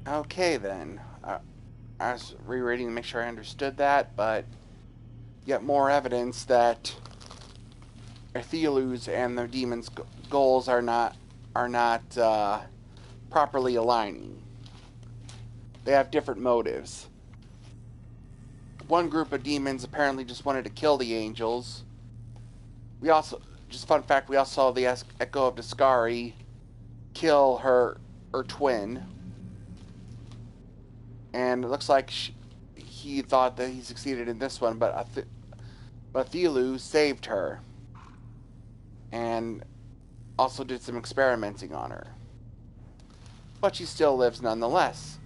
Okay, then. I was rereading to make sure I understood that, but yet more evidence that Arthelus and the demon's goals are not properly aligning. They have different motives. One group of demons apparently just wanted to kill the angels. We also, just fun fact, we also saw the Echo of Discari kill her twin. And it looks like he thought that he succeeded in this one, but Athelu saved her. And also did some experimenting on her. But she still lives nonetheless.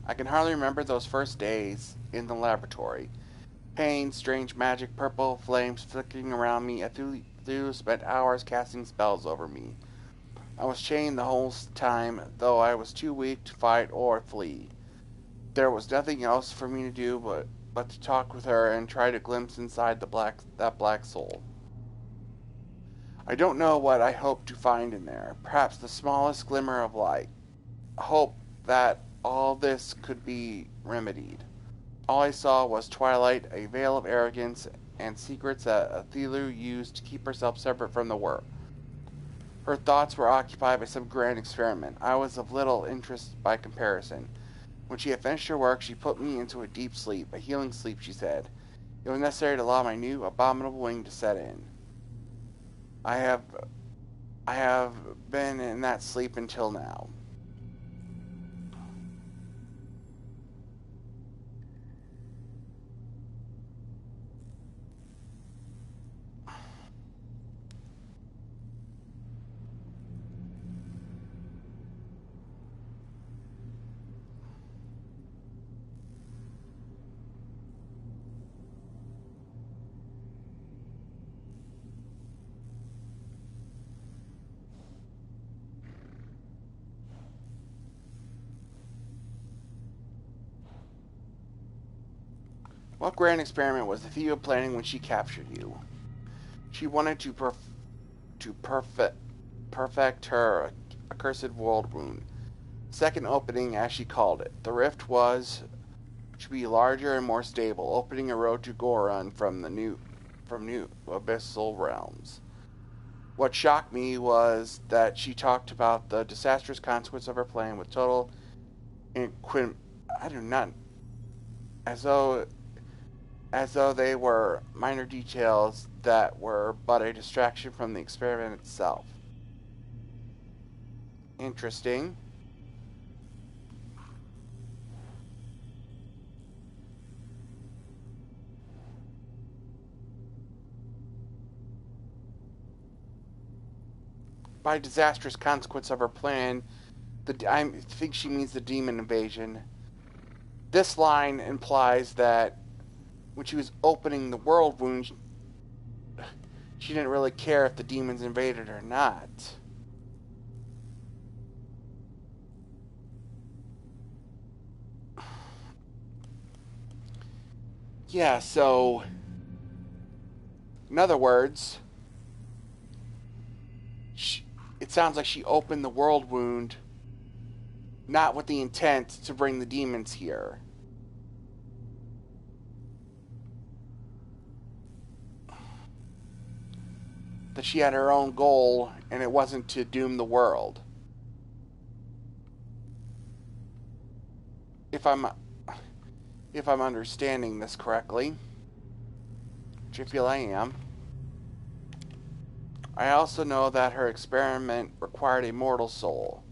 I can hardly remember those first days in the laboratory. Pain, strange magic, purple flames flickering around me. Athelu spent hours casting spells over me. I was chained the whole time, though I was too weak to fight or flee. There was nothing else for me to do but to talk with her and try to glimpse inside that black soul. I don't know what I hoped to find in there. Perhaps the smallest glimmer of light. Hope that all this could be remedied. All I saw was twilight, a veil of arrogance, and secrets that Athelu used to keep herself separate from the world. Her thoughts were occupied by some grand experiment. I was of little interest by comparison. When she had finished her work, she put me into a deep sleep, a healing sleep, she said. It was necessary to allow my new, abominable wing to set in. I have been in that sleep until now. What grand experiment was Athena planning when she captured you? She wanted to perfect her accursed world wound. Second opening, as she called it. The rift was to be larger and more stable, opening a road to Goron from new abyssal realms. What shocked me was that she talked about the disastrous consequence of her plan with total as though they were minor details that were but a distraction from the experiment itself. Interesting. By disastrous consequence of her plan, I think she means the demon invasion. This line implies that when she was opening the world wound, she didn't really care if the demons invaded or not. Yeah, so in other words, it sounds like she opened the world wound not with the intent to bring the demons here. That she had her own goal, and it wasn't to doom the world. If I'm understanding this correctly, which I feel I am. I also know that her experiment required a mortal soul.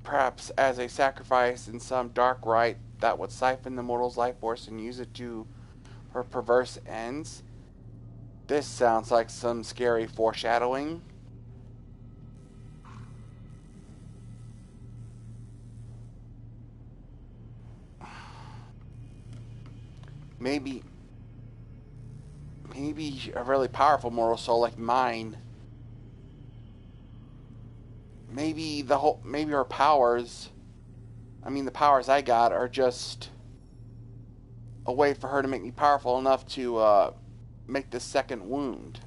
Perhaps as a sacrifice in some dark rite that would siphon the mortal's life force and use it to her perverse ends. This sounds like some scary foreshadowing. Maybe a really powerful mortal soul like mine. Maybe her powers, the powers I got are just a way for her to make me powerful enough to make this second wound.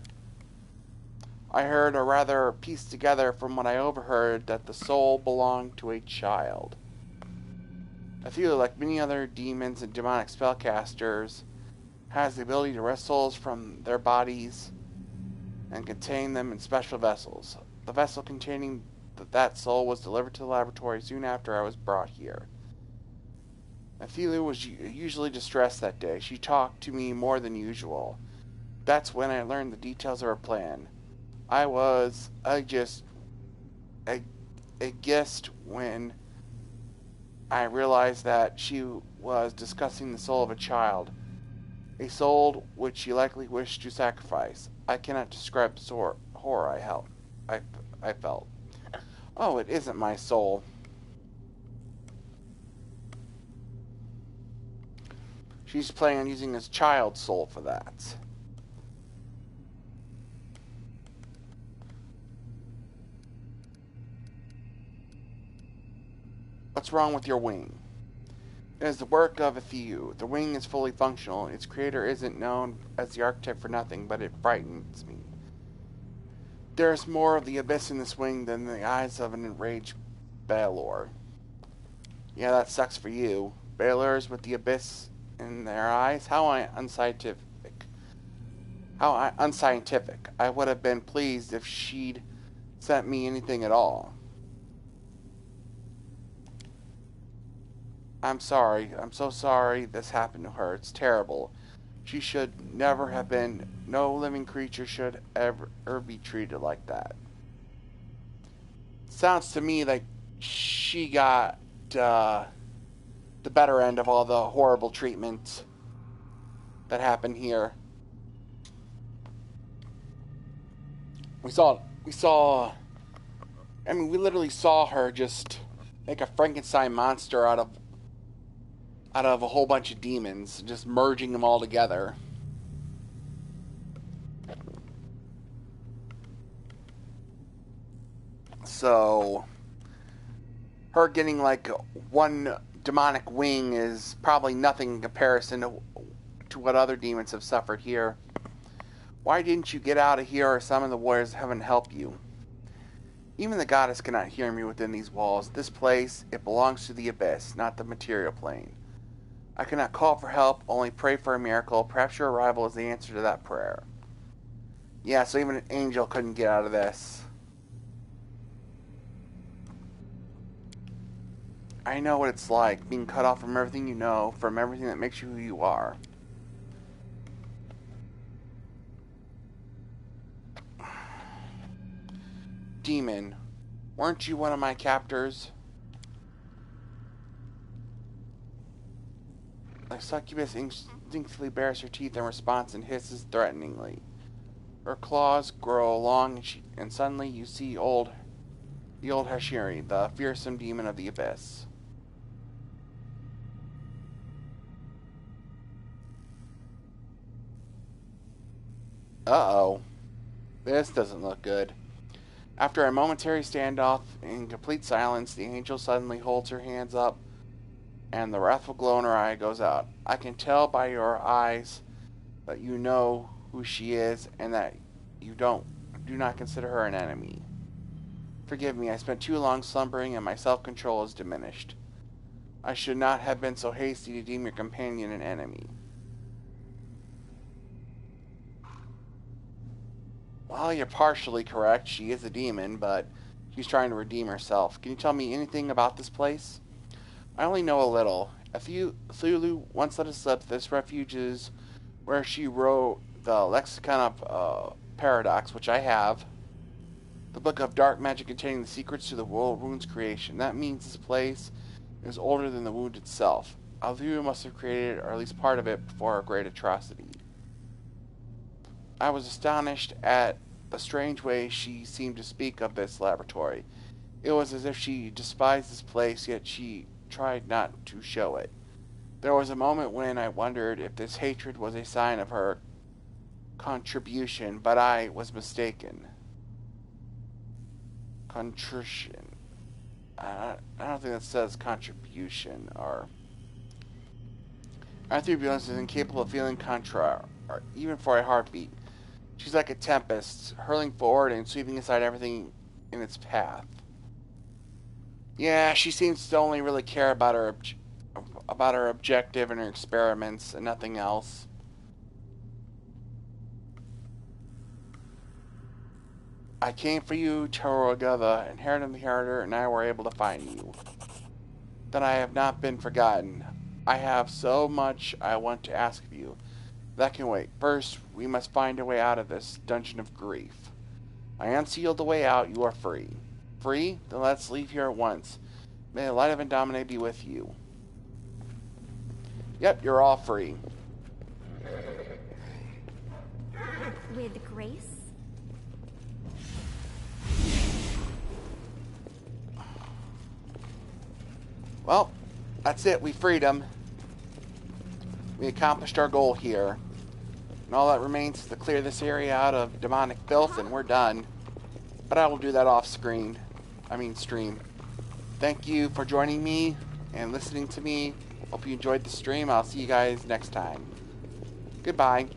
I heard, or rather pieced together from what I overheard, that the soul belonged to a child. Athena, like many other demons and demonic spellcasters, has the ability to wrest souls from their bodies and contain them in special vessels. The vessel containing that soul was delivered to the laboratory soon after I was brought here. Athena was usually distressed that day. She talked to me more than usual. That's when I learned the details of her plan. I was just a guest when I realized that she was discussing the soul of a child, a soul which she likely wished to sacrifice. I cannot describe the horror I felt. Oh, it isn't my soul. She's planning on using his child's soul for that. What's wrong with your wing? It is the work of Atheu. The wing is fully functional. Its creator isn't known as the architect for nothing, but it frightens me. There's more of the abyss in this wing than the eyes of an enraged Balor. Yeah, that sucks for you. Balors with the abyss in their eyes? How unscientific. I would have been pleased if she'd sent me anything at all. I'm sorry. I'm so sorry this happened to her. It's terrible. She should never have been. No living creature should ever be treated like that. Sounds to me like she got the better end of all the horrible treatment that happened here. We literally saw her just make a Frankenstein monster out of a whole bunch of demons, just merging them all together. So, her getting like one demonic wing is probably nothing in comparison to what other demons have suffered here. Why didn't you get out of here or summon the warriors of heaven help you? Even the goddess cannot hear me within these walls. This place, it belongs to the abyss, not the material plane. I cannot call for help, only pray for a miracle. Perhaps your arrival is the answer to that prayer. Yeah, so even an angel couldn't get out of this. I know what it's like, being cut off from everything you know, from everything that makes you who you are. Demon, weren't you one of my captors? Like succubus instinctively bares her teeth in response and hisses threateningly. Her claws grow long, and suddenly you see the old Hashiri, the fearsome demon of the abyss. Uh-oh. This doesn't look good. After a momentary standoff in complete silence, the angel suddenly holds her hands up, and the wrathful glow in her eye goes out. I can tell by your eyes that you know who she is, and that you do not consider her an enemy. Forgive me, I spent too long slumbering and my self-control is diminished. I should not have been so hasty to deem your companion an enemy. Well, you're partially correct. She is a demon, but she's trying to redeem herself. Can you tell me anything about this place? I only know a little. Thulu once let us slip. This refuge is where she wrote the Lexicon of Paradox, which I have. The book of dark magic containing the secrets to the world wound's creation. That means this place is older than the wound itself. Thulu must have created it, or at least part of it, before a great atrocity. I was astonished at the strange way she seemed to speak of this laboratory. It was as if she despised this place, yet she tried not to show it. There was a moment when I wondered if this hatred was a sign of her contribution, but I was mistaken. Contrition. I don't think that says contribution, or... Arthur is incapable of feeling contra, or even for a heartbeat. She's like a tempest, hurling forward and sweeping aside everything in its path. Yeah, she seems to only really care about her objective and her experiments and nothing else. I came for you, Taruga, the inheritor, and I were able to find you. That I have not been forgotten. I have so much I want to ask of you. That can wait. First, we must find a way out of this dungeon of grief. I unsealed the way out. You are free. Free? Then let's leave here at once. May the light of Indomine be with you. Yep, you're all free. With grace? Well, that's it. We freed him. We accomplished our goal here. And all that remains is to clear this area out of demonic filth, and we're done. But I will do that off screen. Stream. Thank you for joining me and listening to me. Hope you enjoyed the stream. I'll see you guys next time. Goodbye.